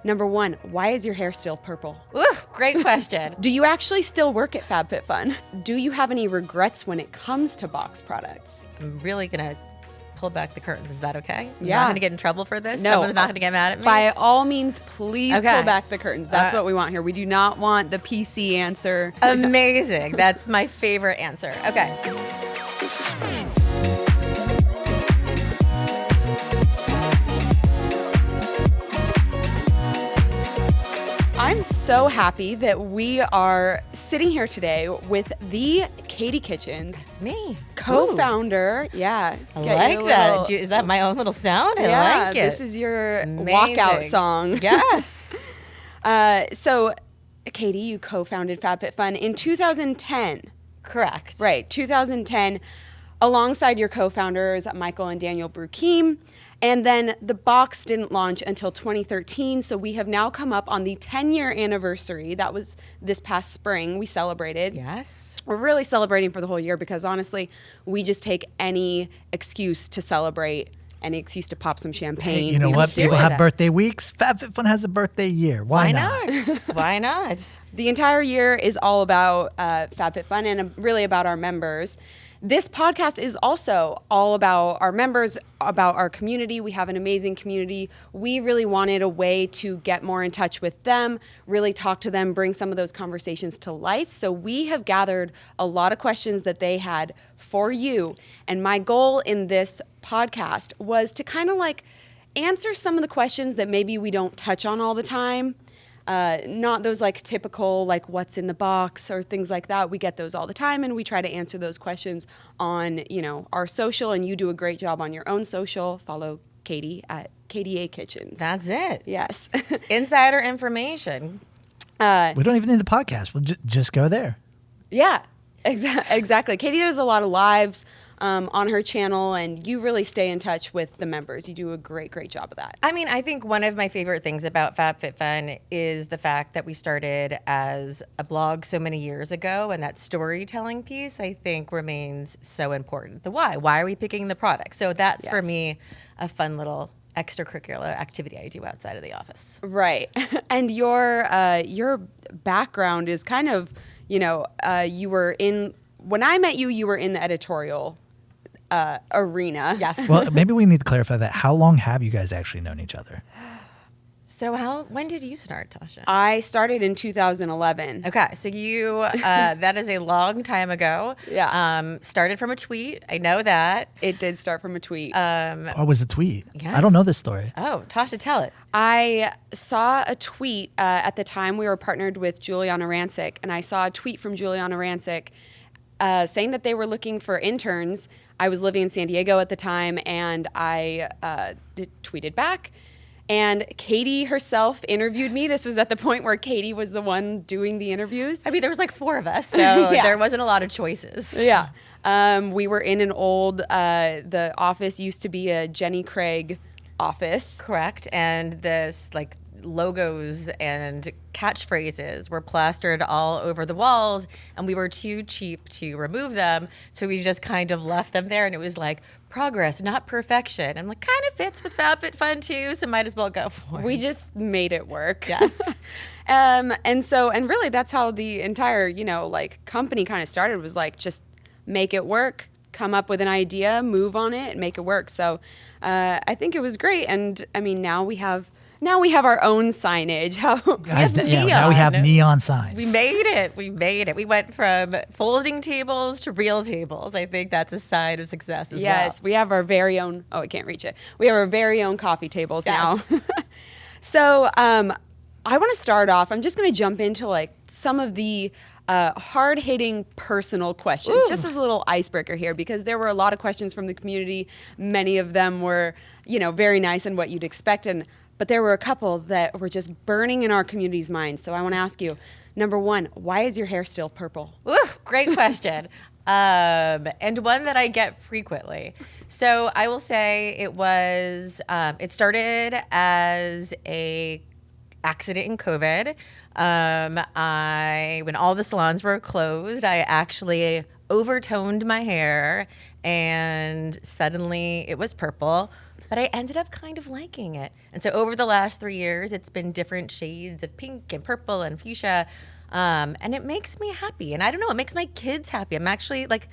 Number 1, why is your hair still purple? Ooh, great question. Do you actually still work at FabFitFun? Do you have any regrets when it comes to box products? I'm really going to pull back the curtains. Is that okay? I'm Yeah. not going to get in trouble for this? No. Someone's not going to get mad at me? By all means, please Okay. pull back the curtains. That's what we want here. We do not want the PC answer. Amazing. That's my favorite answer. Okay. I'm so happy that we are sitting here today with the Katie Kitchens. It's me. Co-founder. Yeah. I Get like your that. little- Is that my own little sound? I yeah, like it. this is your Amazing. walkout song. Yes. So, Katie, you co-founded FabFitFun in 2010. Correct. Right, 2010, alongside your co-founders, Michael and Daniel Brukeem. And then the box didn't launch until 2013, so we have now come up on the 10-year anniversary. That was this past spring. We celebrated. Yes. We're really celebrating for the whole year because, honestly, we just take any excuse to celebrate, any excuse to pop some champagne. Hey, you know We what? do People it. have birthday weeks. FabFitFun has a birthday year. Why not? Why not? The entire year is all about FabFitFun and really about our members. This podcast is also all about our members, about our community. We have an amazing community. We really wanted a way to get more in touch with them, really talk to them, bring some of those conversations to life. So we have gathered a lot of questions that they had for you. And my goal in this podcast was to kind of like answer some of the questions that maybe we don't touch on all the time. Not those like typical like what's in the box or things like that. We get those all the time, and we try to answer those questions on, you know, our social, and you do a great job on your own social. Follow Katie at KDA Kitchens. That's it. Yes. Insider information. We don't even need the podcast. We'll just go there. Yeah, exactly. Katie does a lot of lives on her channel, and you really stay in touch with the members. You do a great job of that. I mean, I think one of my favorite things about FabFitFun is the fact that we started as a blog so many years ago, and that storytelling piece, I think, remains so important. The why. Why are we picking the product? So that's, for me, a fun little extracurricular activity I do outside of the office. Right. And your background is kind of, you know, you were in, when I met you, you were in the editorial arena. Yes. Well, maybe we need to clarify that. How long have you guys actually known each other? So when did you start, Tasha? I started in 2011. Okay, so you, that is a long time ago. Yeah. Started from a tweet. I know that. It did start from a tweet. What was the tweet? Yes. I don't know this story. Oh, Tasha, tell it. I saw a tweet at the time we were partnered with Juliana Rancic, and I saw a tweet from Juliana Rancic saying that they were looking for interns. I was living in San Diego at the time, and I tweeted back. And Katie herself interviewed me. This was at the point where Katie was the one doing the interviews. I mean, there was like 4 of us, so Yeah. there wasn't a lot of choices. Yeah. We were in an old, the office used to be a Jenny Craig office. Correct. And this like logos and catchphrases were plastered all over the walls, and we were too cheap to remove them. So we just kind of left them there, and it was like progress, not perfection. And like kind of fits with FabFitFun too, so might as well go for it. We just made it work. Yes. And really that's how the entire, you know, like company kind of started, was like, just make it work, come up with an idea, move on it, and make it work. So I think it was great. And I mean, now we have our own signage. Guys, now we have neon signs. We made it. We went from folding tables to real tables. I think that's a sign of success as well. Yes, we have our very own, oh, I can't reach it. We have our very own coffee tables now. So I want to start off, I'm just going to jump into like some of the hard-hitting personal questions, just as a little icebreaker here, because there were a lot of questions from the community. Many of them were, you know, very nice and what you'd expect, but there were a couple that were just burning in our community's minds. So I want to ask you, number 1, why is your hair still purple? Ooh, great question. And one that I get frequently. So I will say it started as a accident in COVID. When all the salons were closed, I actually overtoned my hair, and suddenly it was purple. but I ended up kind of liking it. And so over the last 3 years, it's been different shades of pink and purple and fuchsia. And it makes me happy. And I don't know, it makes my kids happy. I'm actually like,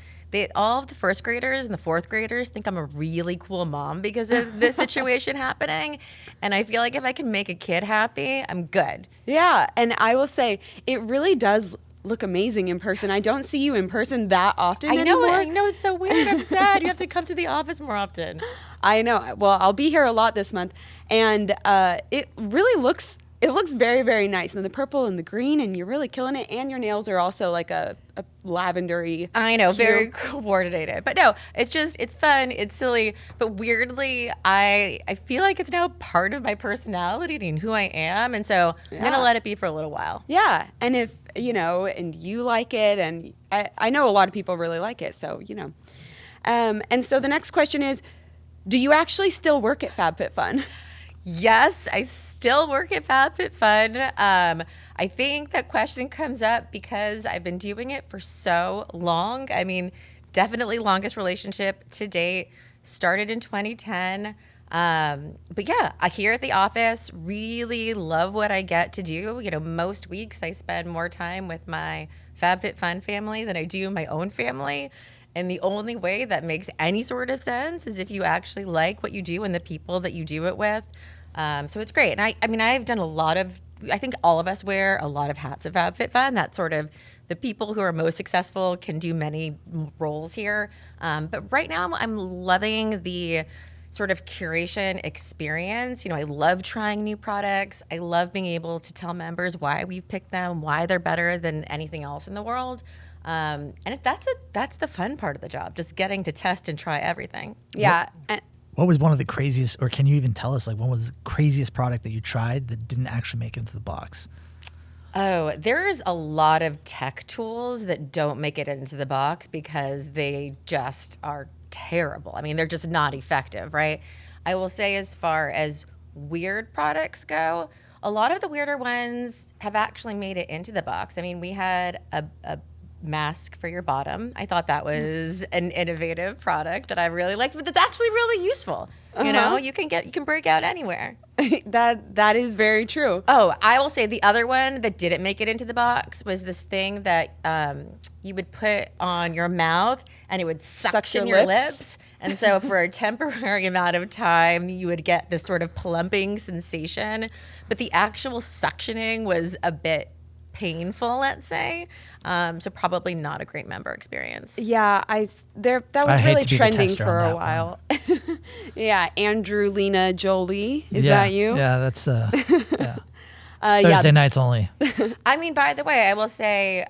all of the first graders and the fourth graders think I'm a really cool mom because of this situation happening. And I feel like if I can make a kid happy, I'm good. Yeah. And I will say, it really does look amazing in person. I don't see you in person that often anymore. I know, it's so weird. I'm sad. You have to come to the office more often. I know. Well, I'll be here a lot this month. And it really looks very, very nice. And the purple and the green, and you're really killing it. And your nails are also like a lavendery. I know, very coordinated. But no, it's fun, it's silly. But weirdly, I feel like it's now part of my personality and who I am. And so I'm going to let it be for a little while. Yeah. And if, and you like it, and I know a lot of people really like it. So, and so the next question is, do you actually still work at FabFitFun? Yes, I still work at FabFitFun. I think that question comes up because I've been doing it for so long. I mean, definitely longest relationship to date. Started in 2010. But yeah, here at the office, really love what I get to do. Most weeks I spend more time with my FabFitFun family than I do my own family. And the only way that makes any sort of sense is if you actually like what you do and the people that you do it with. So it's great. And I mean, I've done I think all of us wear a lot of hats at FabFitFun. That's sort of the people who are most successful can do many roles here. But right now I'm loving the sort of curation experience. I love trying new products. I love being able to tell members why we've picked them, why they're better than anything else in the world. And that's the fun part of the job, just getting to test and try everything. Yeah. What was one of the craziest, or can you even tell us, like, what was the craziest product that you tried that didn't actually make it into the box? Oh, there's a lot of tech tools that don't make it into the box because they just are terrible. I mean, they're just not effective, right? I will say, as far as weird products go, a lot of the weirder ones have actually made it into the box. I mean, we had a mask for your bottom. I thought that was an innovative product that I really liked, but it's actually really useful. You can break out anywhere. That is very true. Oh, I will say the other one that didn't make it into the box was this thing that you would put on your mouth and it would suction your lips. And so for a temporary amount of time, you would get this sort of plumping sensation, but the actual suctioning was a bit painful, let's say. So probably not a great member experience. Yeah, that was really trending for a while. Yeah, Andrew, Lena, Jolie, is that you? Yeah, that's yeah. Thursday nights only. I mean, by the way, I will say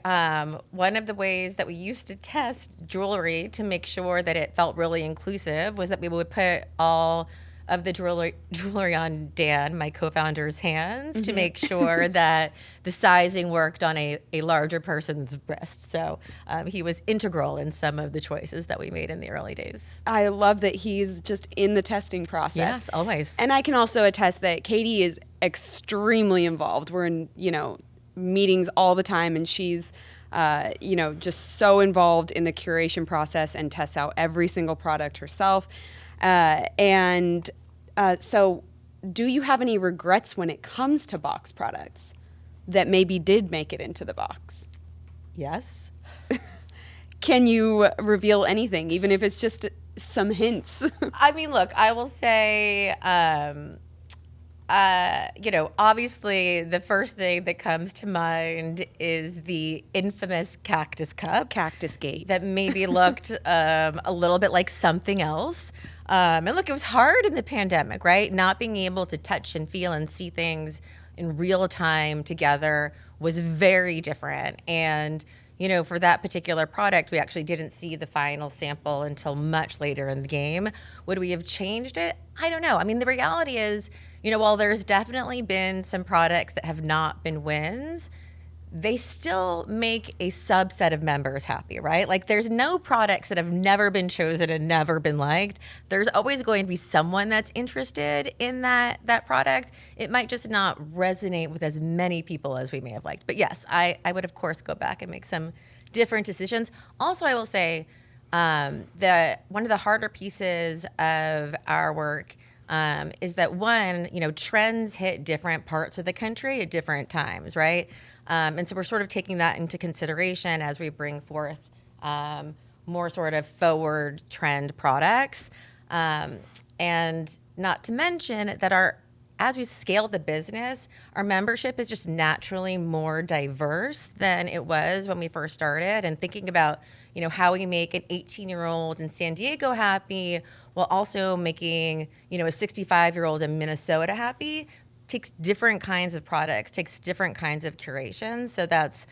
one of the ways that we used to test jewelry to make sure that it felt really inclusive was that we would put all of the jewelry on Dan, my co-founder's hands, to make sure that the sizing worked on a larger person's wrist. So he was integral in some of the choices that we made in the early days. I love that he's just in the testing process. Yes, always. And I can also attest that Katie is extremely involved. We're in, meetings all the time, and she's just so involved in the curation process and tests out every single product herself. So do you have any regrets when it comes to box products that maybe did make it into the box? Yes. Can you reveal anything, even if it's just some hints? I mean, look, I will say, obviously the first thing that comes to mind is the infamous cactus cup. Cactus Gate. That maybe looked a little bit like something else. And look, it was hard in the pandemic, right? Not being able to touch and feel and see things in real time together was very different. And, for that particular product, we actually didn't see the final sample until much later in the game. Would we have changed it? I don't know. I mean, the reality is, while there's definitely been some products that have not been wins, they still make a subset of members happy, right? Like, there's no products that have never been chosen and never been liked. There's always going to be someone that's interested in that product. It might just not resonate with as many people as we may have liked. But yes, I would, of course, go back and make some different decisions. Also, I will say that one of the harder pieces of our work is that one, trends hit different parts of the country at different times, right? And so we're sort of taking that into consideration as we bring forth more sort of forward trend products. And not to mention that as we scale the business, our membership is just naturally more diverse than it was when we first started. And thinking about, how we make an 18-year-old in San Diego happy while also making, a 65-year-old in Minnesota happy takes different kinds of products, takes different kinds of curations. So that's,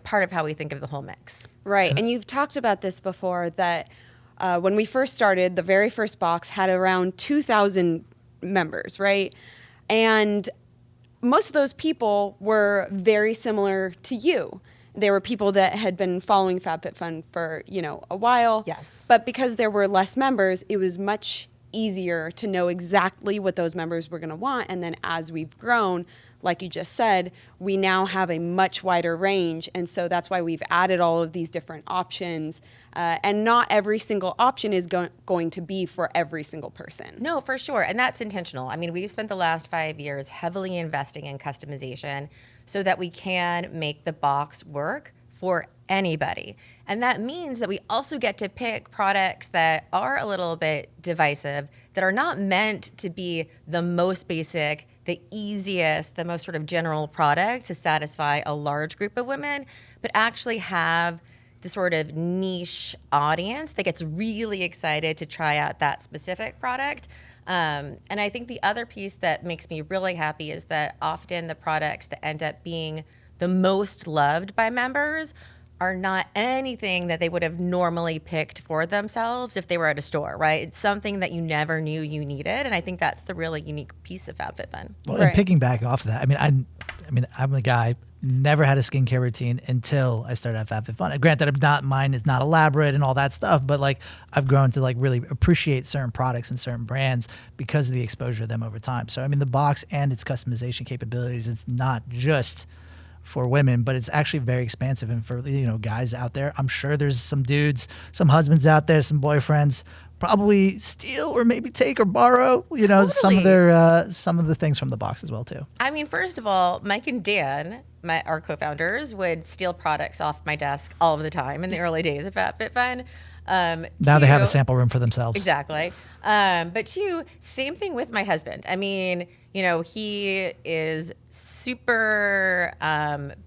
part of how we think of the whole mix. Right. And you've talked about this before that when we first started, the very first box had around 2,000 members, right? And most of those people were very similar to you. They were people that had been following FabFitFun for, a while. Yes. But because there were less members, it was much easier to know exactly what those members were going to want. And then as we've grown, like you just said, we now have a much wider range. And so that's why we've added all of these different options. And not every single option is going to be for every single person. No, for sure. And that's intentional. I mean, we've spent the last 5 years heavily investing in customization so that we can make the box work for anybody. And that means that we also get to pick products that are a little bit divisive, that are not meant to be the most basic, the easiest, the most sort of general product to satisfy a large group of women, but actually have the sort of niche audience that gets really excited to try out that specific product. And I think the other piece that makes me really happy is that often the products that end up being the most loved by members are not anything that they would have normally picked for themselves if they were at a store, right? It's something that you never knew you needed, and I think that's the really unique piece of FabFitFun. Well, Right. and picking back off of that, I'm a guy, never had a skincare routine until I started at FabFitFun. Granted, mine is not elaborate and all that stuff, but like I've grown to like really appreciate certain products and certain brands because of the exposure to them over time. So the box and its customization capabilities, it's not just for women, but it's actually very expansive. And for guys out there, I'm sure there's some dudes, some husbands out there, some boyfriends probably steal or maybe take or borrow some of their some of the things from the box as well too. I mean, first of all, Mike and Dan, our co-founders, would steal products off my desk all of the time in the early days of FabFitFun. Now they have a sample room for themselves. Exactly. But two, same thing with my husband. I mean, he is super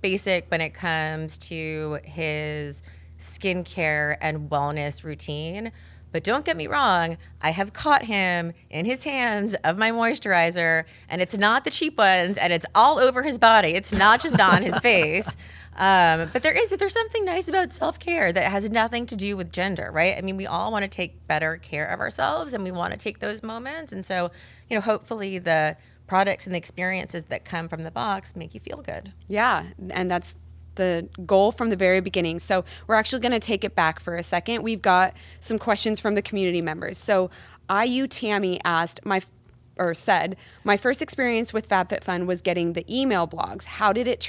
basic when it comes to his skincare and wellness routine. But don't get me wrong, I have caught him in his hands of my moisturizer, and it's not the cheap ones, and it's all over his body. It's not just on his face. But there's something nice about self-care that has nothing to do with gender, right? I mean, we all want to take better care of ourselves, and we want to take those moments. And so, hopefully the products and the experiences that come from the box make you feel good. Yeah, and that's the goal from the very beginning. So we're actually going to take it back for a second. We've got some questions from the community members. So IU Tammy said, my first experience with FabFitFun was getting the email blogs. How did it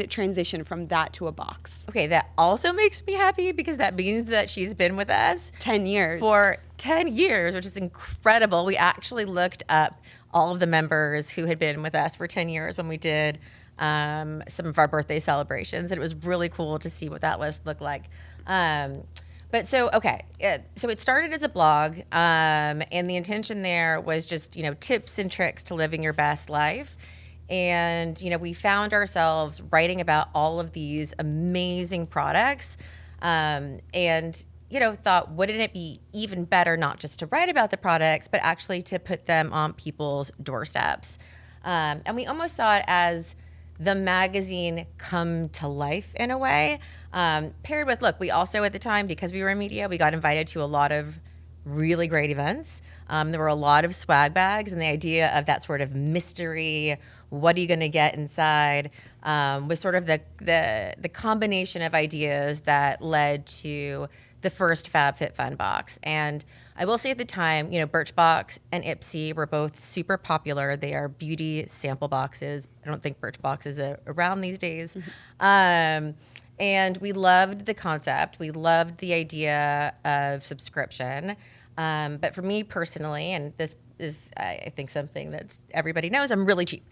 transition from that to a box? Okay, that also makes me happy because that means that she's been with us 10 years. For 10 years, which is incredible. We actually looked up all of the members who had been with us for 10 years when we did some of our birthday celebrations. And it was really cool to see what that list looked like. So it started as a blog, and the intention there was just, tips and tricks to living your best life. And, we found ourselves writing about all of these amazing products, and, thought, wouldn't it be even better not just to write about the products, but actually to put them on people's doorsteps? And we almost saw it as the magazine come to life in a way, paired with, we also at the time, because we were in media, we got invited to a lot of really great events. There were a lot of swag bags, and the idea of that sort of mystery, what are you going to get inside, was sort of the combination of ideas that led to the first FabFitFun box. And I will say at the time, Birchbox and Ipsy were both super popular. They are beauty sample boxes. I don't think Birchbox is around these days. Mm-hmm. And we loved the concept. We loved the idea of subscription. But for me personally, and this is, I think, something that everybody knows. I'm really cheap.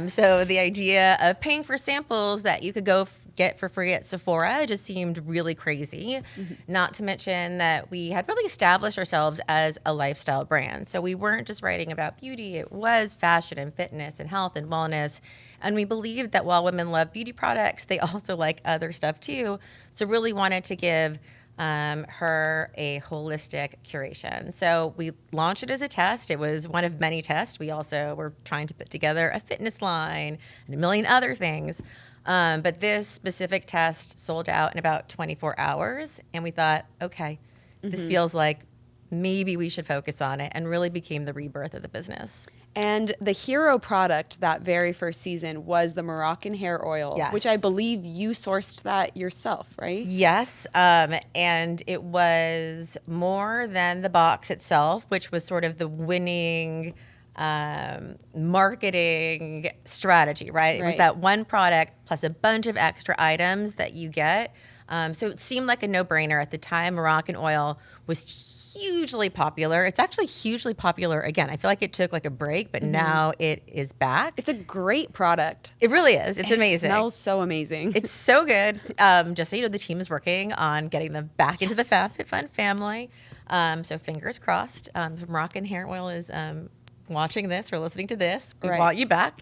So the idea of paying for samples that you could go get for free at Sephora just seemed really crazy. Not to mention that we had really established ourselves as a lifestyle brand. So we weren't just writing about beauty. It was fashion and fitness and health and wellness. And we believed that while women love beauty products, they also like other stuff too. So really wanted to give her a holistic curation. So we launched it as a test. It was one of many tests. We also were trying to put together a fitness line and a million other things. But this specific test sold out in about 24 hours. And we thought, okay, this feels like maybe we should focus on it, and really became the rebirth of the business. And the hero product that very first season was the Moroccan hair oil, Yes. which I believe you sourced that yourself, right? Yes, and it was more than the box itself, which was sort of the winning marketing strategy, right? It was Right. that one product plus a bunch of extra items that you get. So it seemed like a no-brainer at the time. Moroccan oil was hugely popular. It's actually hugely popular again. I feel like it took like a break, but now it is back. It's a great product. It really is. It's amazing. It smells so amazing. It's so good. Just so you know, the team is working on getting them back into the FabFitFun family. So fingers crossed. If Moroccan hair oil is watching this or listening to this, we Right. want you back.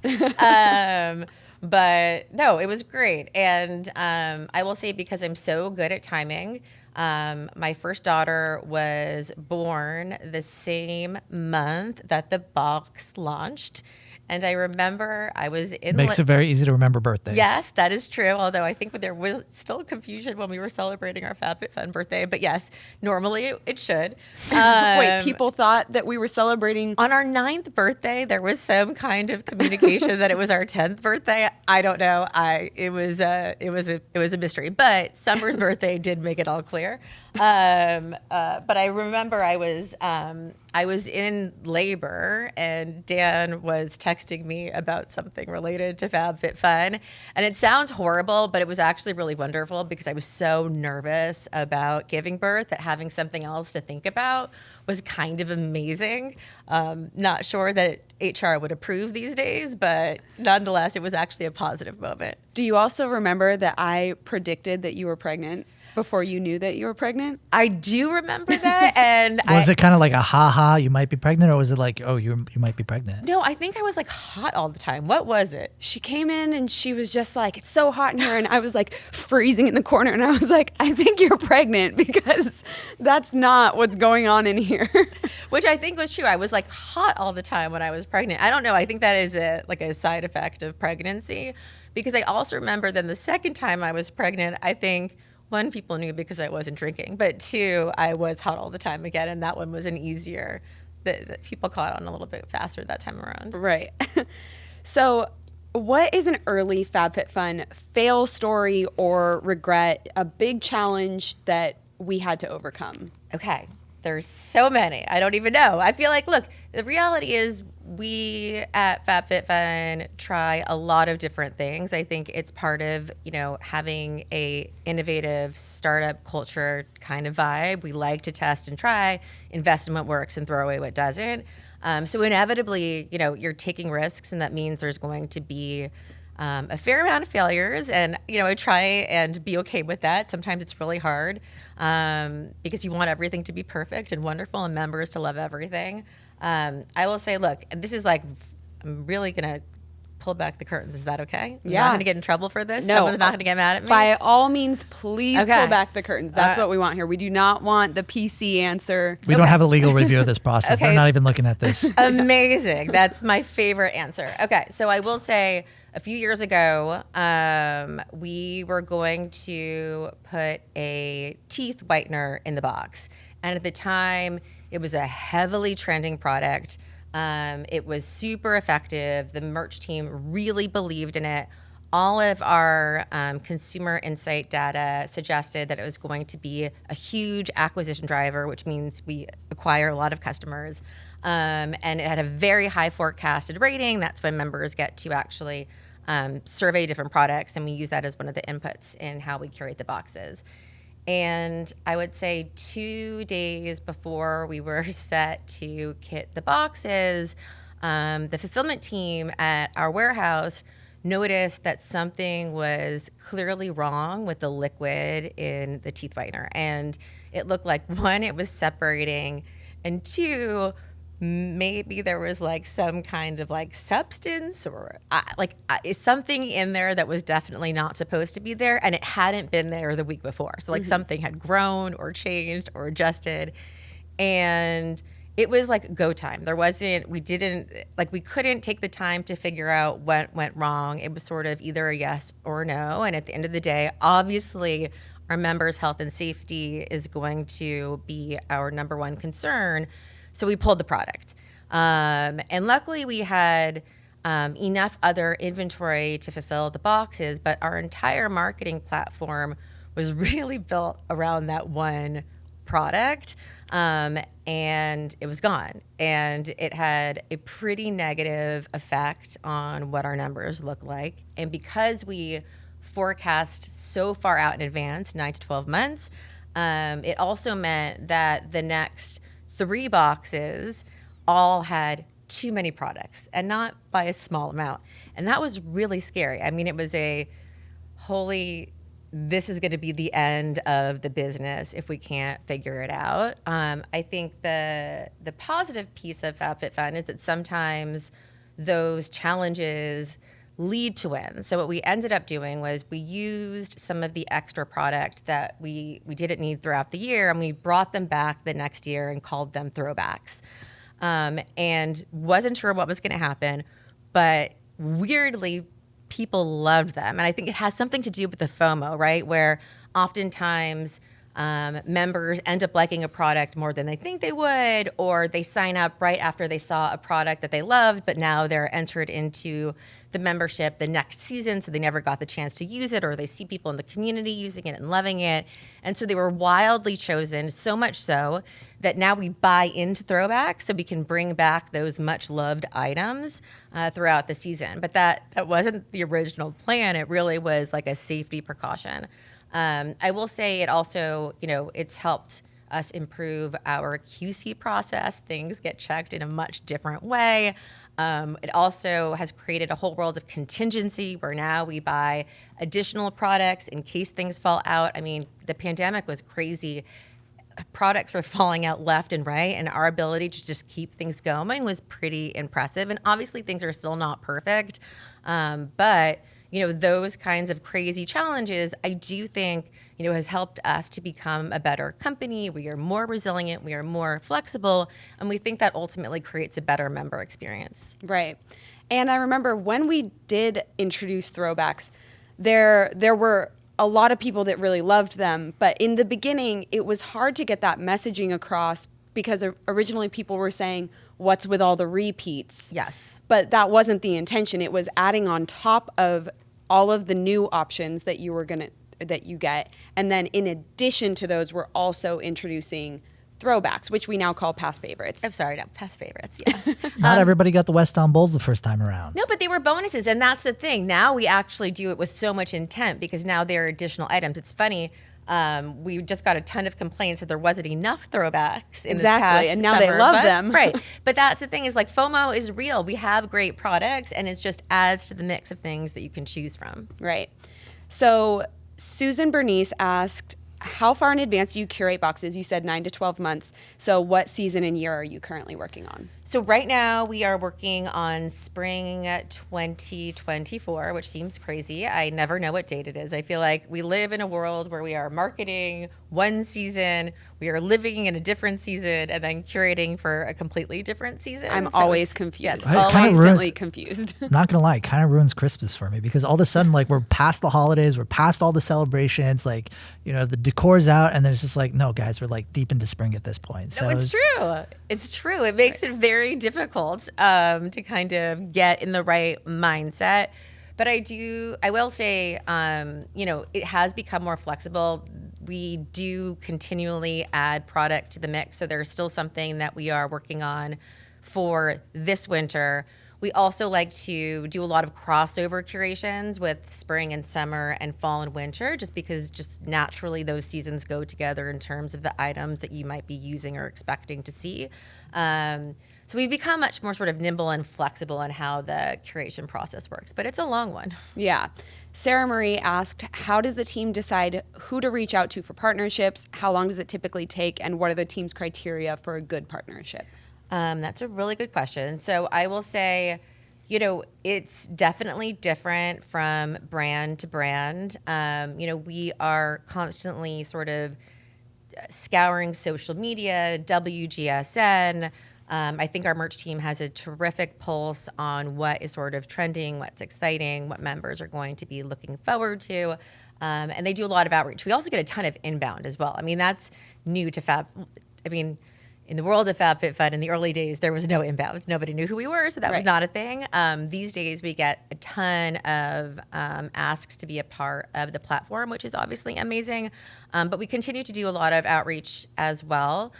But no, it was great. And I will say, because I'm so good at timing, my first daughter was born the same month that the box launched. And I remember I was in... Makes it very easy to remember birthdays. Yes, that is true. Although I think there was still confusion when we were celebrating our FabFitFun birthday. But yes, normally it should. Wait, people thought that we were celebrating... On our 9th birthday, there was some kind of communication that it was our 10th birthday. I don't know. It was a mystery. But Summer's birthday did make it all clear. But I remember I was in labor, and Dan was texting me about something related to FabFitFun. And it sounds horrible, but it was actually really wonderful, because I was so nervous about giving birth that having something else to think about was kind of amazing. Not sure that HR would approve these days, but nonetheless, it was actually a positive moment. Do you also remember that I predicted that you were pregnant before you knew that you were pregnant? I do remember that. And Was it kind of like a ha-ha, you might be pregnant, or was it like, oh, you might be pregnant? No, I think I was like hot all the time. What was it? She came in and she was just like, it's so hot in here. And I was like freezing in the corner. And I was like, I think you're pregnant, because that's not what's going on in here. Which I think was true. I was like hot all the time when I was pregnant. I don't know. I think that is a side effect of pregnancy, because I also remember then the second time I was pregnant, I think, one, people knew because I wasn't drinking, but two, I was hot all the time again. And that one was an easier, that people caught on a little bit faster that time around. Right. So what is an early FabFitFun fail story or regret, a big challenge that we had to overcome? Okay. There's so many. I don't even know. I feel like, look, the reality is we at FabFitFun try a lot of different things. I think it's part of, having a innovative startup culture kind of vibe. We like to test and try, invest in what works and throw away what doesn't. So inevitably, you're taking risks, and that means there's going to be a fair amount of failures, and I try and be okay with that. Sometimes it's really hard because you want everything to be perfect and wonderful, and members to love everything. I will say, look, this is like, I'm really gonna pull back the curtains. Is that okay? I'm Yeah. not gonna get in trouble for this. No. Someone's not gonna get mad at me. By all means, please Okay. pull back the curtains. That's what we want here. We do not want the PC answer. We don't have a legal review of this process. Okay. They're not even looking at this. Amazing. That's my favorite answer. Okay, so I will say, a few years ago, we were going to put a teeth whitener in the box. And at the time, it was a heavily trending product. It was super effective. The merch team really believed in it. All of our consumer insight data suggested that it was going to be a huge acquisition driver, which means we acquire a lot of customers. And it had a very high forecasted rating. That's when members get to actually survey different products, and we use that as one of the inputs in how we curate the boxes. And I would say 2 days before we were set to kit the boxes, the fulfillment team at our warehouse noticed that something was clearly wrong with the liquid in the teeth whitener. And it looked like, one, it was separating, and two, maybe there was like some kind of like substance or something in there that was definitely not supposed to be there, and it hadn't been there the week before. So like something had grown or changed or adjusted, and it was like go time. We couldn't take the time to figure out what went wrong. It was sort of either a yes or a no. And at the end of the day, obviously our members' health and safety is going to be our number one concern. So we pulled the product. And luckily we had enough other inventory to fulfill the boxes, but our entire marketing platform was really built around that one product. And it was gone. And it had a pretty negative effect on what our numbers look like. And because we forecast so far out in advance, 9 to 12 months, it also meant that the next 3 boxes all had too many products, and not by a small amount. And that was really scary. I mean, it was this is going to be the end of the business if we can't figure it out. I think the positive piece of FabFitFun is that sometimes those challenges lead to wins. So what we ended up doing was we used some of the extra product that we didn't need throughout the year, and we brought them back the next year and called them throwbacks. And wasn't sure what was going to happen, but weirdly, people loved them. And I think it has something to do with the FOMO, right? Where oftentimes members end up liking a product more than they think they would, or they sign up right after they saw a product that they loved, but now they're entered into the membership the next season, so they never got the chance to use it, or they see people in the community using it and loving it. And so they were wildly chosen, so much so that now we buy into throwbacks so we can bring back those much loved items throughout the season. But that wasn't the original plan. It really was like a safety precaution. I will say it also, it's helped us improve our QC process. Things get checked in a much different way. It also has created a whole world of contingency where now we buy additional products in case things fall out. I mean, the pandemic was crazy. Products were falling out left and right, and our ability to just keep things going was pretty impressive. And obviously things are still not perfect, but those kinds of crazy challenges, I do think, has helped us to become a better company. We are more resilient, we are more flexible, and we think that ultimately creates a better member experience. Right. And I remember when we did introduce throwbacks, there were a lot of people that really loved them, but in the beginning, it was hard to get that messaging across because originally people were saying, what's with all the repeats? Yes. But that wasn't the intention. It was adding on top of all of the new options that you get. And then in addition to those, we're also introducing throwbacks, which we now call past favorites. I'm sorry, past favorites, yes. Not everybody got the West Elm Bowls the first time around. No, but they were bonuses, and that's the thing. Now we actually do it with so much intent because now there are additional items. It's funny. We just got a ton of complaints that there wasn't enough throwbacks in this past and now summer, they love them. Right. But that's the thing is like FOMO is real. We have great products, and it just adds to the mix of things that you can choose from. Right. So Susan Bernice asked, how far in advance do you curate boxes? You said 9 to 12 months. So what season and year are you currently working on? So right now we are working on spring 2024, which seems crazy. I never know what date it is. I feel like we live in a world where we are marketing one season, we are living in a different season, and then curating for a completely different season. I'm always confused. Yes, Constantly confused. I'm not gonna lie, it kind of ruins Christmas for me because all of a sudden, like, we're past the holidays, we're past all the celebrations, like, the decor's out, and then it's just like, no, guys, we're like deep into spring at this point. So no, it's true. It's true. It makes it very difficult to kind of get in the right mindset. But I will say, it has become more flexible. We do continually add products to the mix. So there's still something that we are working on for this winter, We also like to do a lot of crossover curations with spring and summer and fall and winter, just because just naturally those seasons go together in terms of the items that you might be using or expecting to see. So we've become much more sort of nimble and flexible in how the curation process works, but it's a long one. Yeah. Sarah Marie asked, how does the team decide who to reach out to for partnerships? How long does it typically take? And what are the team's criteria for a good partnership? That's a really good question. So I will say, it's definitely different from brand to brand. We are constantly sort of scouring social media, WGSN. I think our merch team has a terrific pulse on what is sort of trending, what's exciting, what members are going to be looking forward to. And they do a lot of outreach. We also get a ton of inbound as well. I mean, that's new to Fab. I mean, in the world of FabFitFun, in the early days, there was no inbound. Nobody knew who we were, so that was not a thing. These days, we get a ton of asks to be a part of the platform, which is obviously amazing. But we continue to do a lot of outreach as well.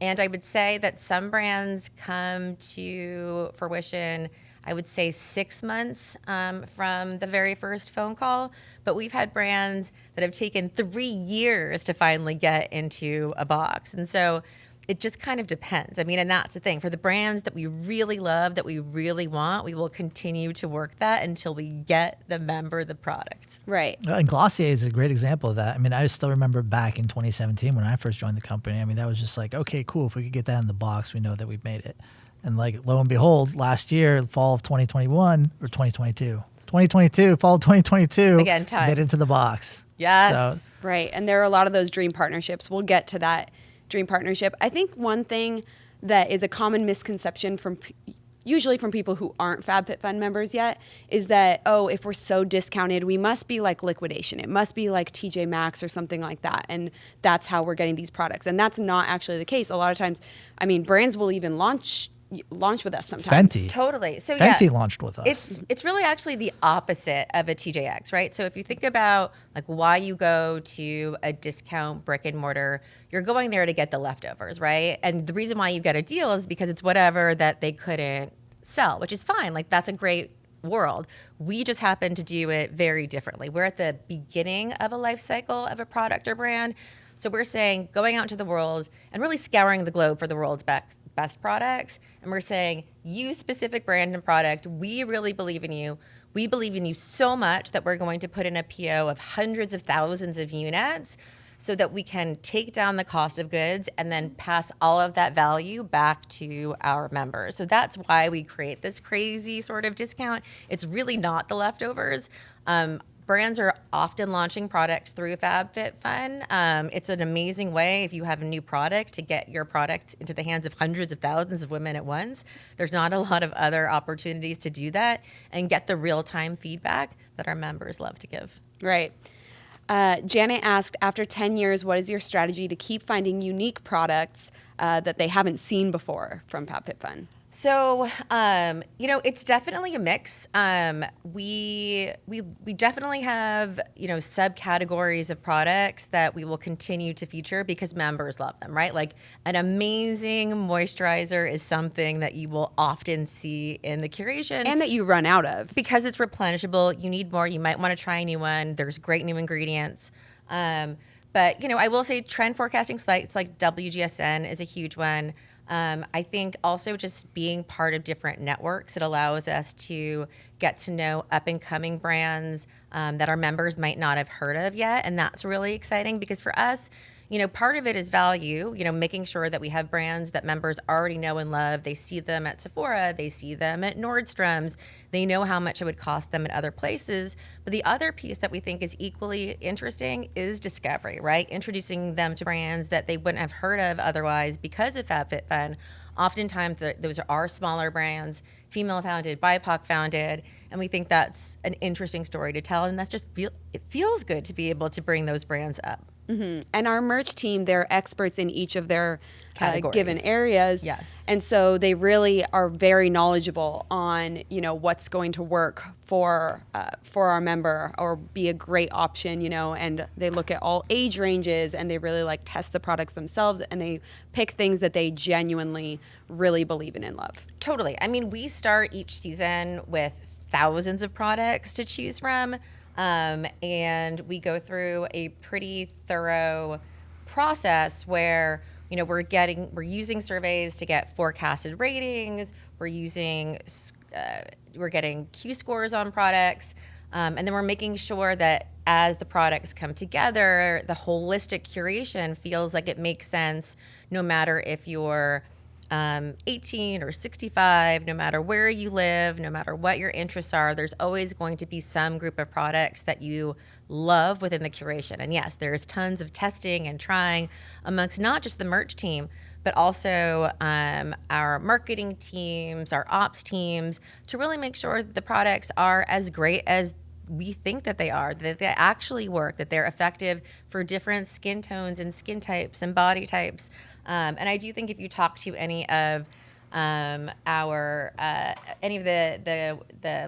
And I would say that some brands come to fruition, I would say 6 months from the very first phone call. But we've had brands that have taken 3 years to finally get into a box. And so it just kind of depends. I mean, and that's the thing. For the brands that we really love, that we really want, we will continue to work that until we get the member the product. Right. And Glossier is a great example of that. I mean, I still remember back in 2017 when I first joined the company. I mean, that was just like, okay, cool. If we could get that in the box, we know that we've made it. And like, lo and behold, last year, fall of 2021 or 2022, fall of 2022, Again, time. made it into the box. Yes. So, Right. And there are a lot of those dream partnerships. We'll get to that dream partnership. I think one thing that is a common misconception usually from people who aren't FabFitFun members yet is that, if we're so discounted, we must be like liquidation. It must be like TJ Maxx or something like that. And that's how we're getting these products. And that's not actually the case. A lot of times, I mean, brands will even launch with us sometimes. Fenty. Totally. So Fenty launched with us. It's really actually the opposite of a TJX, right? So if you think about like why you go to a discount brick and mortar, you're going there to get the leftovers, right? And the reason why you get a deal is because it's whatever that they couldn't sell, which is fine. Like that's a great world. We just happen to do it very differently. We're at the beginning of a life cycle of a product or brand. So we're saying going out into the world and really scouring the globe for the world's best products. And we're saying, you specific brand and product, we really believe in you. We believe in you so much that we're going to put in a PO of hundreds of thousands of units so that we can take down the cost of goods and then pass all of that value back to our members. So that's why we create this crazy sort of discount. It's really not the leftovers. Brands are often launching products through FabFitFun. It's an amazing way if you have a new product to get your product into the hands of hundreds of thousands of women at once. There's not a lot of other opportunities to do that and get the real-time feedback that our members love to give. Right. Janet asked, after 10 years, what is your strategy to keep finding unique products that they haven't seen before from FabFitFun? So, it's definitely a mix. We definitely have, subcategories of products that we will continue to feature because members love them, right? Like an amazing moisturizer is something that you will often see in the curation. And that you run out of. Because it's replenishable, you need more, you might want to try a new one. There's great new ingredients. But, I will say trend forecasting sites like WGSN is a huge one. I think also just being part of different networks, it allows us to get to know up and coming brands that our members might not have heard of yet. And that's really exciting because for us, part of it is value, making sure that we have brands that members already know and love. They see them at Sephora, they see them at Nordstrom's, they know how much it would cost them at other places. But the other piece that we think is equally interesting is discovery, right? Introducing them to brands that they wouldn't have heard of otherwise because of FabFitFun. Oftentimes, those are smaller brands, female founded, BIPOC founded, and we think that's an interesting story to tell. And that's just it feels good to be able to bring those brands up. And our merch team, they're experts in each of their Categories. given areas. Yes. And so they really are very knowledgeable on, what's going to work for our member or be a great option, and they look at all age ranges and they really like test the products themselves and they pick things that they genuinely really believe in and love. Totally. I mean, we start each season with thousands of products to choose from. And we go through a pretty thorough process where, we're using surveys to get forecasted ratings. We're getting Q scores on products. And then we're making sure that as the products come together, the holistic curation feels like it makes sense no matter if you're 18 or 65, no matter where you live, no matter what your interests are, there's always going to be some group of products that you love within the curation. And yes, there's tons of testing and trying amongst not just the merch team, but also our marketing teams, our ops teams, to really make sure that the products are as great as we think that they are, that they actually work, that they're effective for different skin tones and skin types and body types. And I do think if you talk to any of the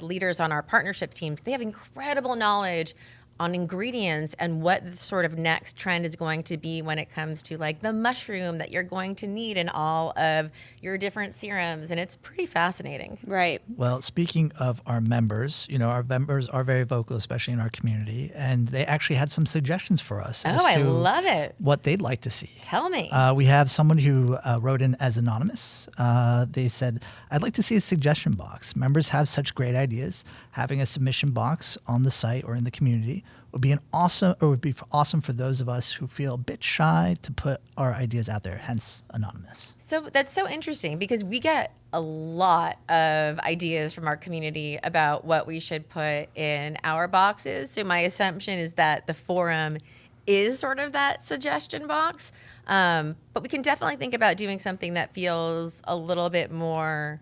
leaders on our partnerships teams, they have incredible knowledge on ingredients and what the sort of next trend is going to be when it comes to like the mushroom that you're going to need in all of your different serums. And it's pretty fascinating. Right. Well, speaking of our members, our members are very vocal, especially in our community, and they actually had some suggestions for us. Oh, as I to love it. what they'd like to see. Tell me. We have someone who wrote in as anonymous. They said, I'd like to see a suggestion box. Members have such great ideas. Having a submission box on the site or in the community would be awesome for those of us who feel a bit shy to put our ideas out there, hence anonymous. So that's so interesting because we get a lot of ideas from our community about what we should put in our boxes. So my assumption is that the forum is sort of that suggestion box. But we can definitely think about doing something that feels a little bit more...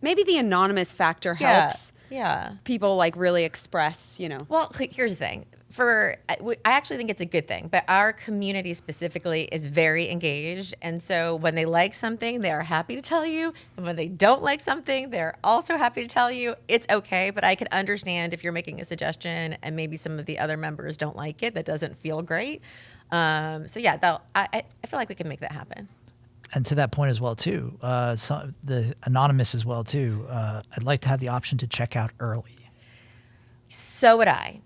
Maybe the anonymous factor helps. Yeah. People like really express, Well, here's the thing. I actually think it's a good thing, but our community specifically is very engaged. And so when they like something, they are happy to tell you. And when they don't like something, they're also happy to tell you. It's okay, but I can understand if you're making a suggestion and maybe some of the other members don't like it. That doesn't feel great. I feel like we can make that happen. And to that point as well, too, the anonymous as well, too, I'd like to have the option to check out early. So would I.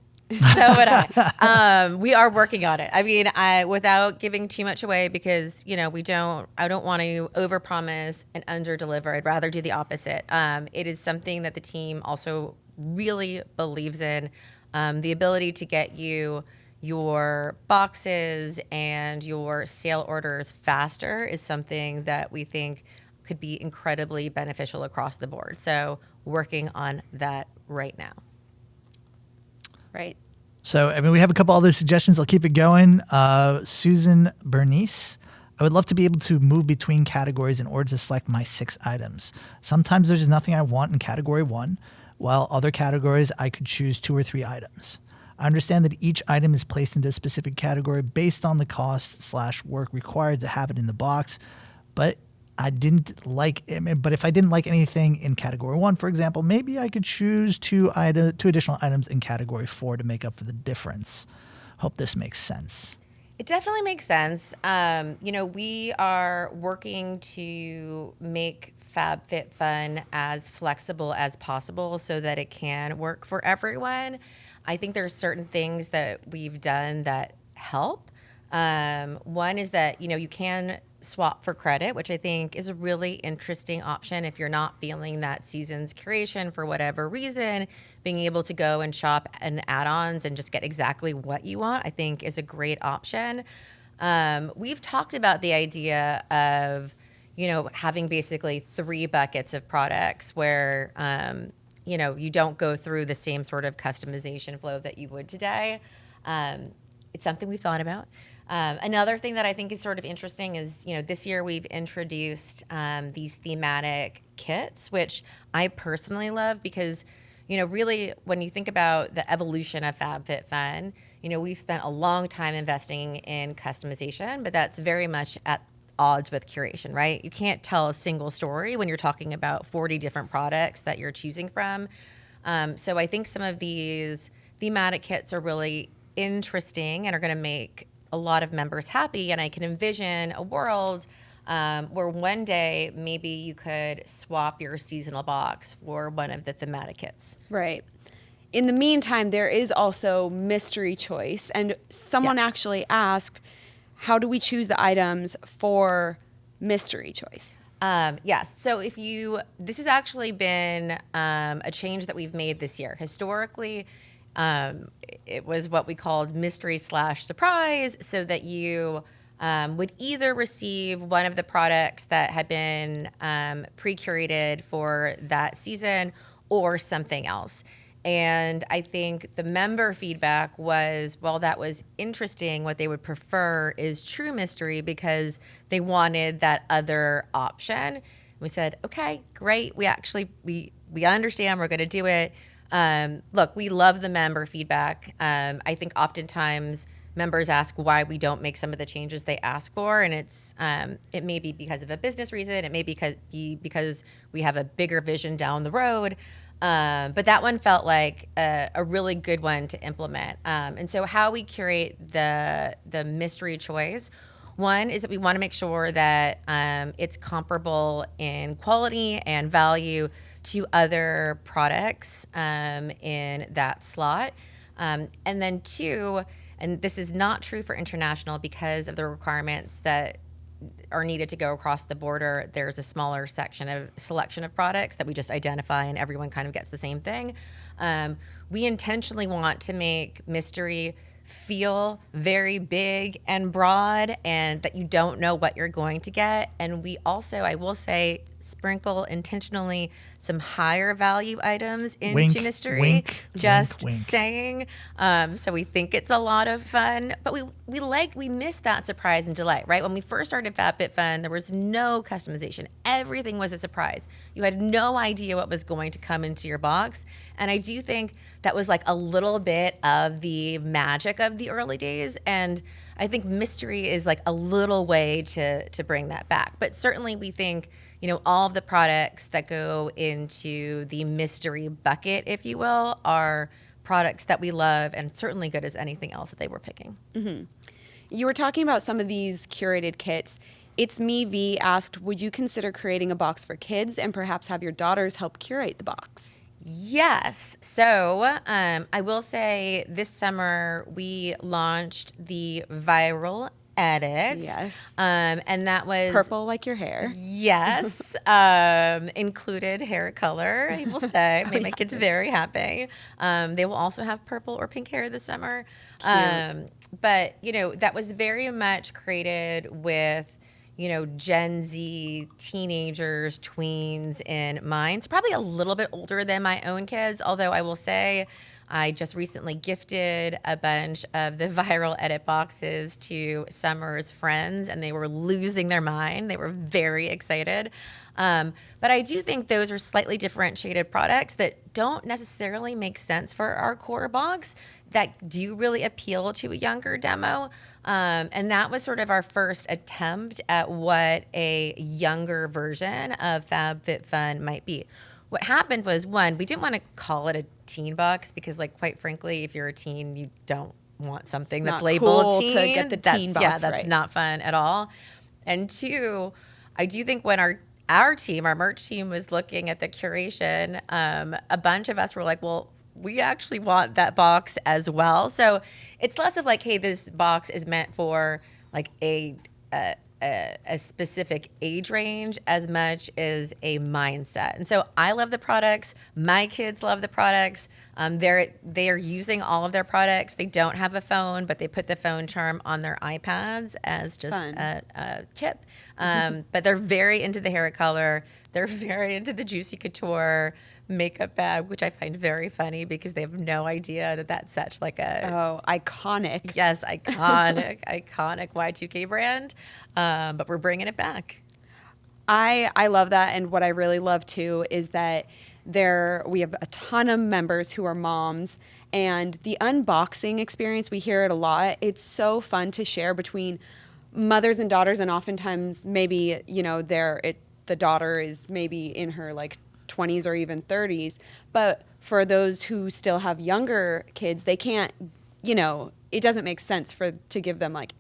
We are working on it. I mean, without giving too much away because, I don't want to overpromise and underdeliver. I'd rather do the opposite. It is something that the team also really believes in, the ability to get you your boxes and your sale orders faster is something that we think could be incredibly beneficial across the board. So working on that right now. Right. So, we have a couple other suggestions. I'll keep it going. Susan Bernice. I would love to be able to move between categories in order to select my 6 items. Sometimes there's nothing I want in category 1, while other categories I could choose 2 or 3 items. I understand that each item is placed into a specific category based on the cost/work required to have it in the box, but if I didn't like anything in category 1, for example, maybe I could choose 2 additional items in category 4 to make up for the difference. Hope this makes sense. It definitely makes sense. We are working to make FabFitFun as flexible as possible so that it can work for everyone. I think there's certain things that we've done that help. One is that, you can swap for credit, which I think is a really interesting option if you're not feeling that season's curation for whatever reason. Being able to go and shop and add-ons and just get exactly what you want, I think is a great option. We've talked about the idea of, having basically 3 buckets of products where, you don't go through the same sort of customization flow that you would today. It's something we've thought about. Another thing that I think is sort of interesting is, this year we've introduced these thematic kits, which I personally love because, really when you think about the evolution of FabFitFun, we've spent a long time investing in customization, but that's very much at odds with curation, right? You can't tell a single story when you're talking about 40 different products that you're choosing from. So I think some of these thematic kits are really interesting and are going to make a lot of members happy. And I can envision a world where one day maybe you could swap your seasonal box for one of the thematic kits. Right. In the meantime, there is also mystery choice. And someone actually asked, how do we choose the items for mystery choice? Yes. So this has actually been a change that we've made this year. Historically, it was what we called mystery/surprise, so that you would either receive one of the products that had been pre-curated for that season or something else. And I think the member feedback was, well, that was interesting. What they would prefer is true mystery because they wanted that other option. We said, okay, great. We understand. We're going to do it. Look, we love the member feedback. I think oftentimes members ask why we don't make some of the changes they ask for, and it may be because of a business reason. It may be because we have a bigger vision down the road. But that one felt like a really good one to implement. And so how we curate the mystery choice, one is that we want to make sure that it's comparable in quality and value to other products in that slot. And then two, and this is not true for international because of the requirements that are needed to go across the border, there's a smaller selection of products that we just identify and everyone kind of gets the same thing. We intentionally want to make mystery feel very big and broad and that you don't know what you're going to get. And we also, I will say, sprinkle intentionally some higher value items into mystery. Wink, just wink. saying. So we think it's a lot of fun, but we miss that surprise and delight, right? When we first started FabFitFun, there was no customization. Everything was a surprise. You had no idea what was going to come into your box. And I do think that was like a little bit of the magic of the early days. And I think mystery is like a little way to bring that back. But certainly we think, all of the products that go into the mystery bucket, if you will, are products that we love and certainly good as anything else that they were picking. Mm-hmm. You were talking about some of these curated kits. It's Me V asked, would you consider creating a box for kids and perhaps have your daughters help curate the box? Yes. So I will say this summer we launched the Viral Edit. Yes. And that was purple like your hair. Yes. Included hair color, I will say. Made my kids very happy. They will also have purple or pink hair this summer. But, that was very much created with Gen Z teenagers, tweens in mind. It's probably a little bit older than my own kids, although I will say I just recently gifted a bunch of the Viral Edit boxes to Summer's friends, and they were losing their mind. They were very excited. But I do think those are slightly differentiated products that don't necessarily make sense for our core box that do really appeal to a younger demo. And that was sort of our first attempt at what a younger version of FabFitFun might be. What happened was, one, we didn't want to call it a teen box because, quite frankly, if you're a teen, you don't want something that's labeled cool teen. To get the teen box, yeah, that's right. not fun at all. And two, I do think when our team, our merch team, was looking at the curation, a bunch of us were like, well, we actually want that box as well. So it's less of like, hey, this box is meant for a specific age range as much as a mindset. And so I love the products. My kids love the products. They are using all of their products. They don't have a phone, but they put the phone charm on their iPads as just a tip. But they're very into the hair color. They're very into the Juicy Couture makeup bag, which I find very funny because they have no idea that that's such iconic. Yes, iconic Y2K brand. But we're bringing it back. I love that, and what I really love too is that We have a ton of members who are moms, and the unboxing experience, we hear it a lot. It's so fun to share between mothers and daughters, and oftentimes maybe, the daughter is maybe in her like 20s or even 30s, but for those who still have younger kids, they can't, it doesn't make sense to give them like,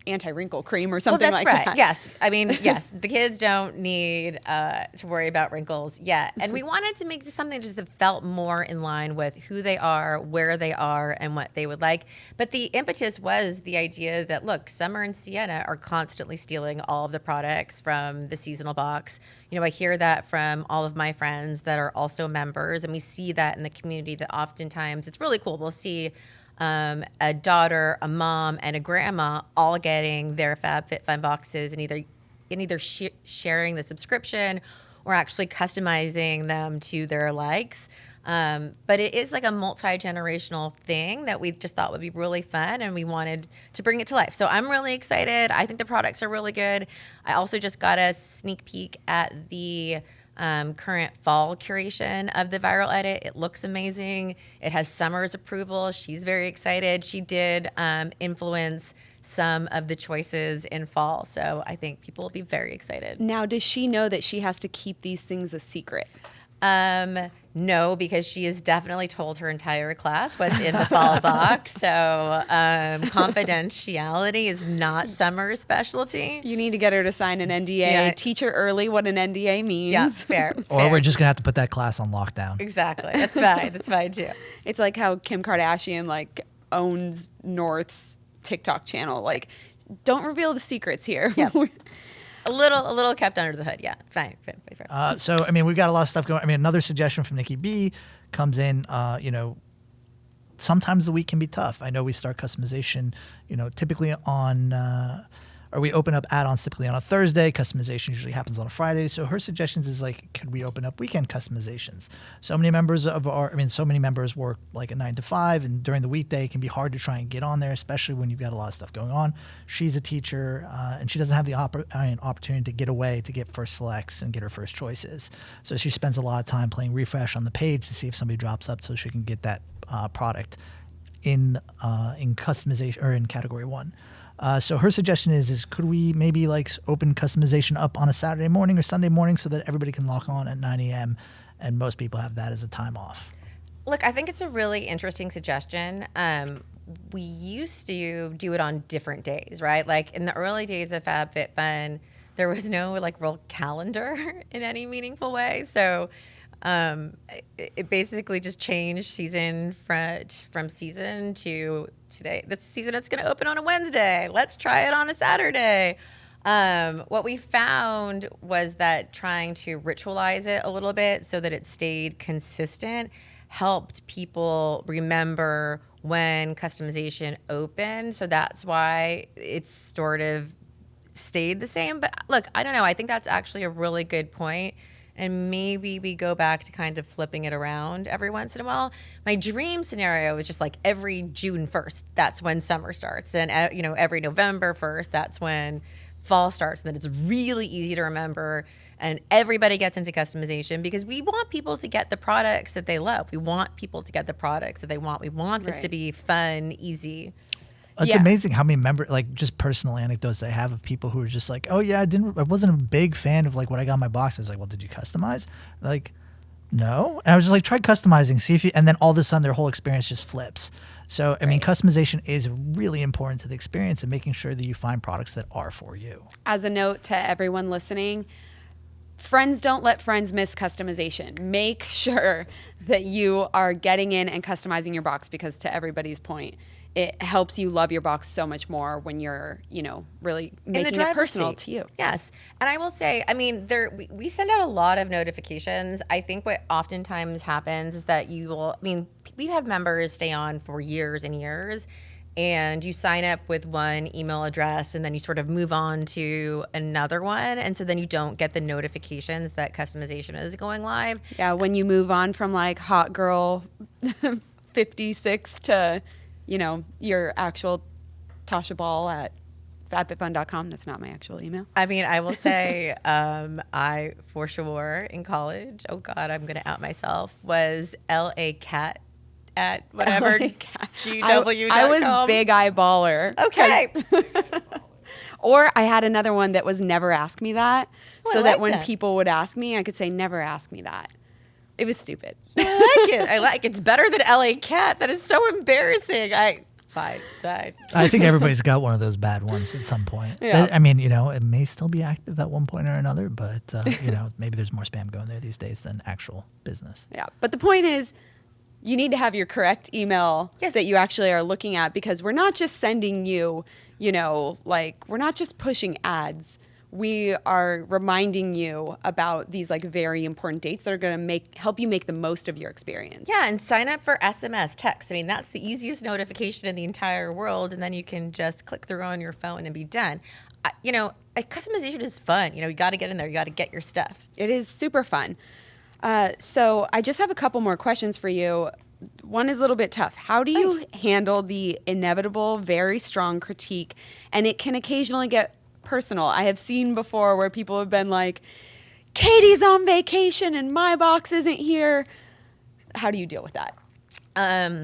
anti-wrinkle cream or something like that. Well, that's right. Yes. I mean, yes, the kids don't need to worry about wrinkles yet. And we wanted to make something just that felt more in line with who they are, where they are, and what they would like. But the impetus was the idea that, look, Summer and Sienna are constantly stealing all of the products from the seasonal box. I hear that from all of my friends that are also members, and we see that in the community that oftentimes it's really cool. We'll see a daughter, a mom, and a grandma all getting their FabFitFun boxes and either sharing the subscription or actually customizing them to their likes. But it is like a multi-generational thing that we just thought would be really fun, and we wanted to bring it to life. So I'm really excited. I think the products are really good. I also just got a sneak peek at the current fall curation of the Viral Edit. It looks amazing. It has Summer's approval. She's very excited. She did influence some of the choices in fall. So I think people will be very excited. Now, does she know that she has to keep these things a secret? No, because she has definitely told her entire class what's in the fall box. So confidentiality is not Summer's specialty. You need to get her to sign an NDA. Yeah. Teach her early what an NDA means. Yeah, fair. Or we're just going to have to put that class on lockdown. Exactly. That's fine. That's fine too. It's like how Kim Kardashian owns North's TikTok channel. Don't reveal the secrets here. Yeah. A little kept under the hood. Yeah, fine. So, we've got a lot of stuff going. Another suggestion from Nikki B comes in, sometimes the week can be tough. I know we start customization, typically on, or we open up add-ons typically on a Thursday. Customization usually happens on a Friday. So her suggestions is could we open up weekend customizations? So many members work like a 9 to 5, and during the weekday it can be hard to try and get on there, especially when you've got a lot of stuff going on. She's a teacher, and she doesn't have the opportunity to get away to get first selects and get her first choices. So she spends a lot of time playing refresh on the page to see if somebody drops up so she can get that product in customization or in category 1. So her suggestion is could we maybe open customization up on a Saturday morning or Sunday morning so that everybody can lock on at 9 a.m. and most people have that as a time off? Look, I think it's a really interesting suggestion. We used to do it on different days, right? Like in the early days of FabFitFun, there was no real calendar in any meaningful way. So it basically just changed season from season to today. This season it's going to open on a Wednesday. Let's try it on a Saturday. What we found was that trying to ritualize it a little bit so that it stayed consistent helped people remember when customization opened. So that's why it's sort of stayed the same. But look, I don't know. I think that's actually a really good point. And maybe we go back to kind of flipping it around every once in a while. My dream scenario is just every June 1st, that's when summer starts. And, every November 1st, that's when fall starts. And that it's really easy to remember. And everybody gets into customization because we want people to get the products that they love. We want people to get the products that they want. We want this to be fun, easy. It's amazing how many just personal anecdotes I have of people who are just oh yeah, I wasn't a big fan of what I got in my box. I was well, did you customize? No. And I was just try customizing, see if you, and then all of a sudden their whole experience just flips. So, customization is really important to the experience and making sure that you find products that are for you. As a note to everyone listening, friends don't let friends miss customization. Make sure that you are getting in and customizing your box because to everybody's point, it helps you love your box so much more when you're, really making it personal to you. Yes. And I will say, we send out a lot of notifications. I think what oftentimes happens is that we have members stay on for years and years, and you sign up with one email address and then you sort of move on to another one. And so then you don't get the notifications that customization is going live. Yeah. When you move on from hot girl 56 to your actual Tasha Ball at FabFitFun.com. That's not my actual email. I mean, I will say, I for sure in college, oh God, I'm going to out myself, was LA Cat at whatever GW.com. I was Big Eye Baller. Okay. Or I had another one that was Never Ask Me That. Oh, So I that like when that. people would ask me, I could say, Never ask me that. It was stupid. I like it. It's better than LA Cat. That is so embarrassing. Fine. I think everybody's got one of those bad ones at some point. Yeah. I mean, it may still be active at one point or another, but, maybe there's more spam going there these days than actual business. Yeah. But the point is, you need to have your correct email Yes. that you actually are looking at, because we're not just sending you, we're not just pushing ads. We are reminding you about these very important dates that are going to help you make the most of your experience. Yeah, and sign up for SMS text. I mean, that's the easiest notification in the entire world, and then you can just click through on your phone and be done. Customization is fun. You got to get in there. You got to get your stuff. It is super fun. So I just have a couple more questions for you. One is a little bit tough. How do you handle the inevitable, very strong critique? And it can occasionally get personal. I have seen before where people have been like, Katie's on vacation and my box isn't here. How do you deal with that?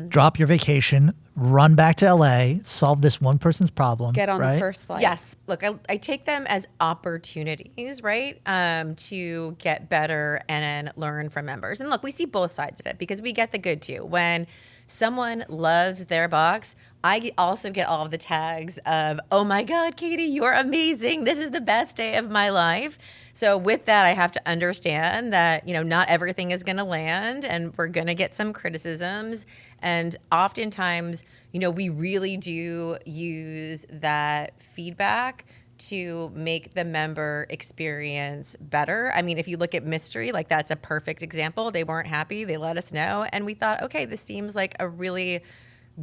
Drop your vacation, run back to LA, solve this one person's problem. Get on right? the first flight. Yes. Look, I take them as opportunities, right, to get better and learn from members. And look, we see both sides of it because we get the good too. When someone loves their box, I also get all of the tags of, oh my God, Katie, you're amazing. This is the best day of my life. So with that, I have to understand that, not everything is going to land and we're going to get some criticisms. And oftentimes, we really do use that feedback to make the member experience better. I mean, if you look at Mystery, that's a perfect example. They weren't happy. They let us know. And we thought, okay, this seems like a really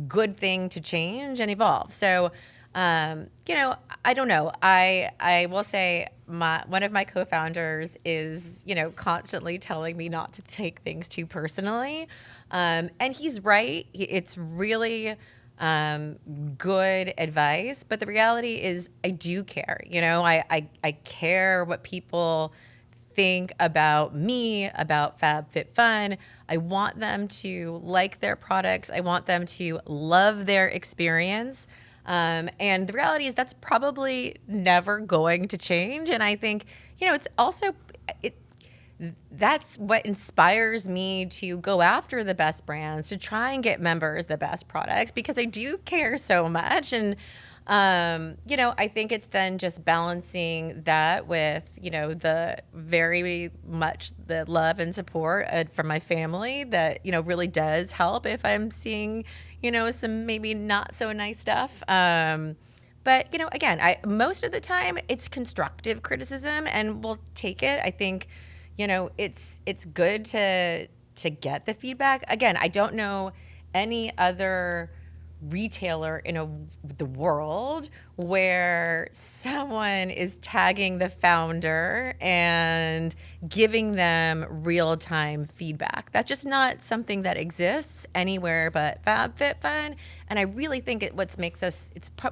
good thing to change and evolve. So, I don't know. I will say one of my co-founders is, constantly telling me not to take things too personally. And he's right. It's really good advice. But the reality is I do care. I care what people think about me, about FabFitFun. I want them to like their products. I want them to love their experience. And the reality is that's probably never going to change. And I think, it's also, that's what inspires me to go after the best brands, to try and get members the best products, because I do care so much. And, I think it's then just balancing that with, the very much the love and support from my family that, really does help if I'm seeing, some maybe not so nice stuff. But, again, most of the time it's constructive criticism and we'll take it. I think, it's good to get the feedback. Again, I don't know any other retailer in the world where someone is tagging the founder and giving them real-time feedback. That's just not something that exists anywhere but FabFitFun. And I really think it's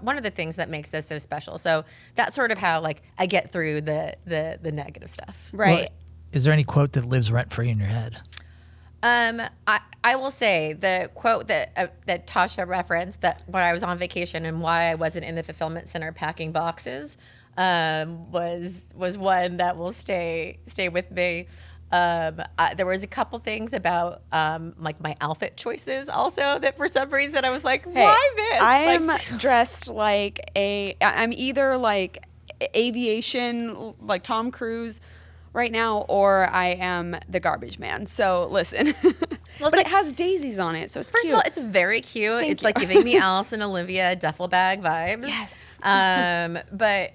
one of the things that makes us so special. So that's sort of how I get through the negative stuff. Right. Well, is there any quote that lives rent-free in your head? I will say the quote that Tasha referenced, that when I was on vacation and why I wasn't in the fulfillment center packing boxes, was one that will stay with me. There was a couple things about my outfit choices also that for some reason I was like, why this? I am dressed I'm either aviation, like Tom Cruise right now, or I am the garbage man. So listen, but it has daisies on it, so it's First cute. of all, it's very cute. It's you. giving me Alice and Olivia duffel bag vibes. Yes. But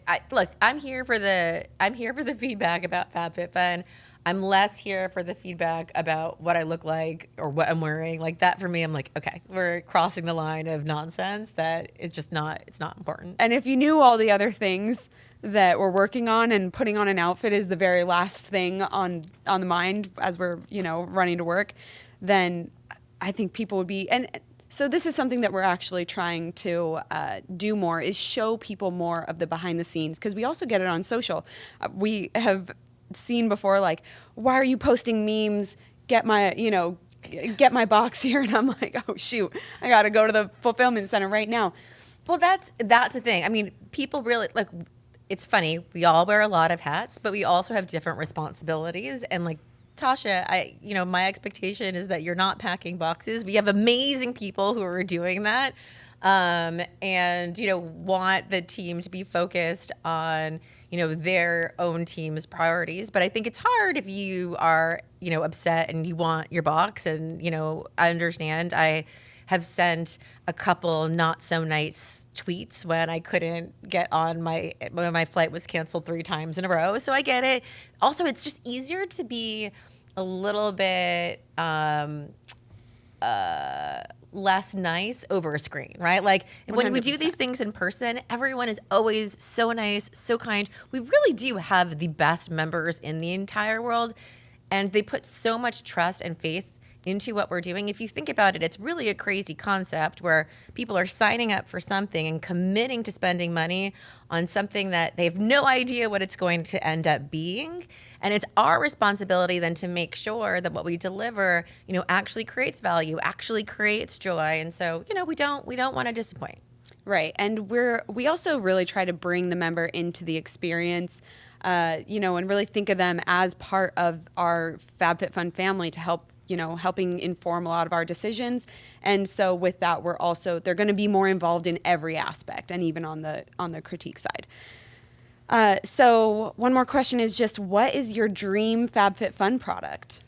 I'm here for the feedback about FabFitFun. I'm less here for the feedback about what I look like or what I'm wearing. That for me, I'm like, okay, we're crossing the line of nonsense that is just it's not important. And if you knew all the other things that we're working on, and putting on an outfit is the very last thing on the mind as we're running to work, then I think people would be, and So this is something that we're actually trying to do more, is show people more of the behind the scenes, because we also get it on social. We have seen before, like, why are you posting memes? Get my box here. And I'm like, oh shoot, I got to go to the fulfillment center right now. Well, that's the thing. I mean, people really, like, it's funny. We all wear a lot of hats, but we also have different responsibilities. And like Tasha, my expectation is that you're not packing boxes. We have amazing people who are doing that, and want the team to be focused on their own team's priorities. But I think it's hard if you are upset and you want your box. And I understand. I have sent a couple not so nice tweets when I couldn't get on when my flight was canceled 3 times in a row. So I get it. Also, it's just easier to be a little bit less nice over a screen, right? Like 100%. When we do these things in person, everyone is always so nice, so kind. We really do have the best members in the entire world, and they put so much trust and faith into what we're doing. If you think about it, it's really a crazy concept where people are signing up for something and committing to spending money on something that they have no idea what it's going to end up being. And it's our responsibility then to make sure that what we deliver, actually creates value, actually creates joy. And so, we don't want to disappoint. Right. And we also really try to bring the member into the experience, and really think of them as part of our FabFitFun family to helping inform a lot of our decisions. And so with that, they're going to be more involved in every aspect, and even on the critique side. So one more question is just, what is your dream FabFitFun product?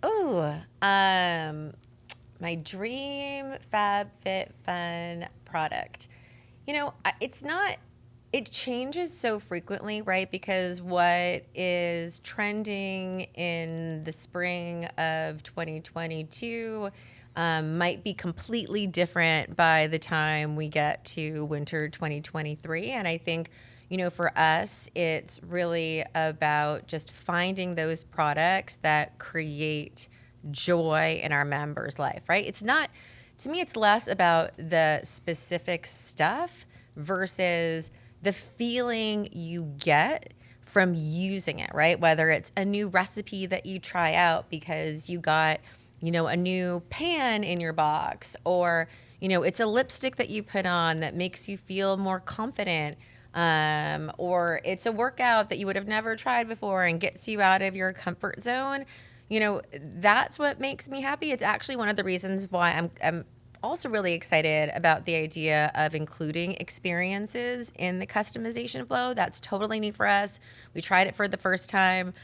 Oh, my dream FabFitFun product. It changes so frequently, right? Because what is trending in the spring of 2022 might be completely different by the time we get to winter 2023. And I think, for us, it's really about just finding those products that create joy in our members' life, right? To me, it's less about the specific stuff versus the feeling you get from using it, right? Whether it's a new recipe that you try out because you got, a new pan in your box, or, it's a lipstick that you put on that makes you feel more confident, or it's a workout that you would have never tried before and gets you out of your comfort zone. That's what makes me happy. It's actually one of the reasons why I'm also really excited about the idea of including experiences in the customization flow. That's totally new for us. We tried it for the first time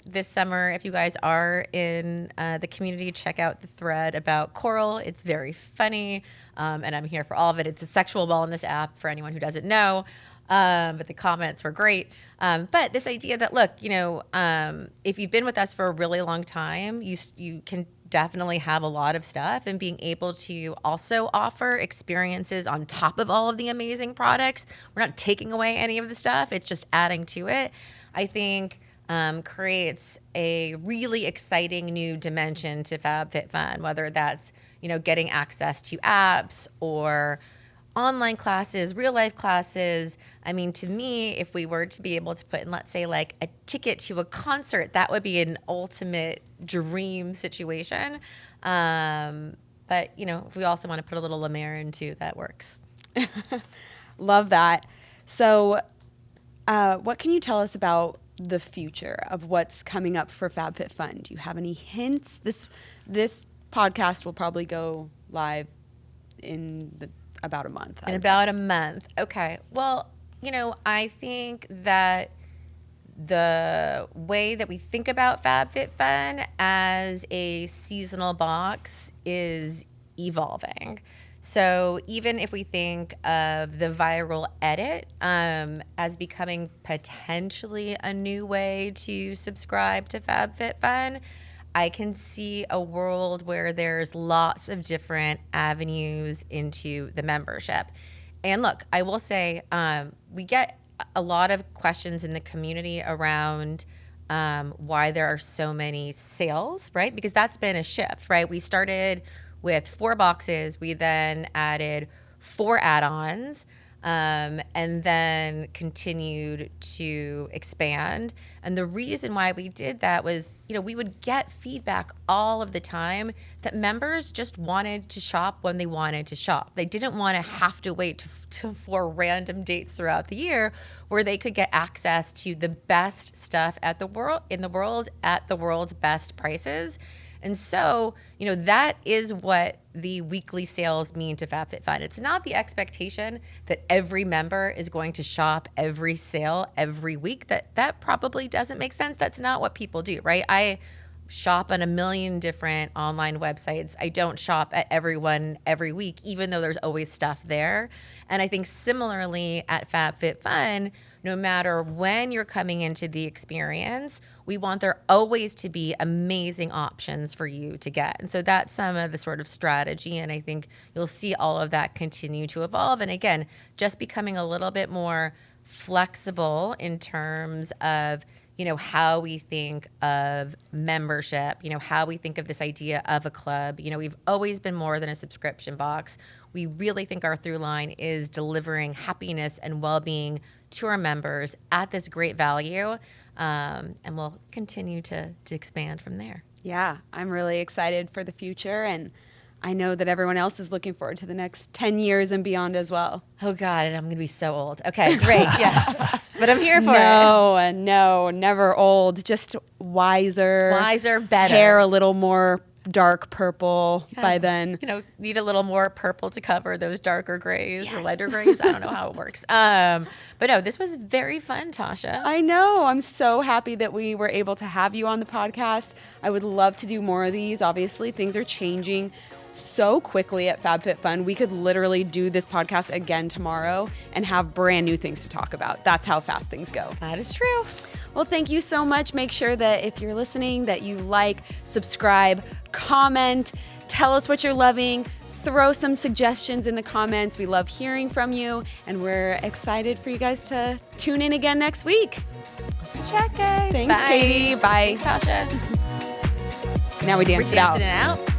this summer. If you guys are in the community, check out the thread about coral. It's very funny, and I'm here for all of it. It's a sexual wellness app for anyone who doesn't know, but the comments were great. But this idea that, look, if you've been with us for a really long time, you can definitely have a lot of stuff, and being able to also offer experiences on top of all of the amazing products. We're not taking away any of the stuff. It's just adding to it. I think creates a really exciting new dimension to FabFitFun, whether that's, getting access to apps or online classes, real life classes. I mean, to me, if we were to be able to put in, let's say, like a ticket to a concert, that would be an ultimate dream situation. But, if we also want to put a little La Mer into, that works. Love that. So what can you tell us about the future of what's coming up for FabFitFun? Do you have any hints? This podcast will probably go live in about a month. In about a month. Okay. Well, I think that the way that we think about FabFitFun as a seasonal box is evolving. So even if we think of the viral edit as becoming potentially a new way to subscribe to FabFitFun, I can see a world where there's lots of different avenues into the membership. And look, I will say we get a lot of questions in the community around why there are so many sales, right? Because that's been a shift, right? We started with 4 boxes. We then added 4 add-ons. And then continued to expand. And the reason why we did that was, we would get feedback all of the time that members just wanted to shop when they wanted to shop. They didn't want to have to wait for random dates throughout the year where they could get access to the best stuff in the world at the world's best prices. And so, that is what the weekly sales mean to FabFitFun. It's not the expectation that every member is going to shop every sale every week. That probably doesn't make sense. That's not what people do, right? I shop on a million different online websites. I don't shop at everyone every week, even though there's always stuff there. And I think similarly at FabFitFun, no matter when you're coming into the experience, we want there always to be amazing options for you to get. And so that's some of the sort of strategy. And I think you'll see all of that continue to evolve. And again, just becoming a little bit more flexible in terms of, how we think of membership, how we think of this idea of a club. We've always been more than a subscription box. We really think our through line is delivering happiness and well-being to our members at this great value. And we'll continue to expand from there. Yeah, I'm really excited for the future, and I know that everyone else is looking forward to the next 10 years and beyond as well. Oh, God, and I'm going to be so old. Okay, great, yes. But I'm here for it. No, never old, just wiser. Wiser, better. Hair a little more dark purple by then. Need a little more purple to cover those darker grays or lighter grays. I don't know how it works. But no, this was very fun, Tasha. I know. I'm so happy that we were able to have you on the podcast. I would love to do more of these. Obviously, things are changing so quickly at FabFitFun. We could literally do this podcast again tomorrow and have brand new things to talk about. That's how fast things go. That is true. Well, thank you so much. Make sure that if you're listening that you like, subscribe, comment, tell us what you're loving, throw some suggestions in the comments. We love hearing from you, and we're excited for you guys to tune in again next week. Awesome chat, guys. Thanks, Bye. Katie. Bye. Thanks, Tasha. Now we dance it out. Dancing it out.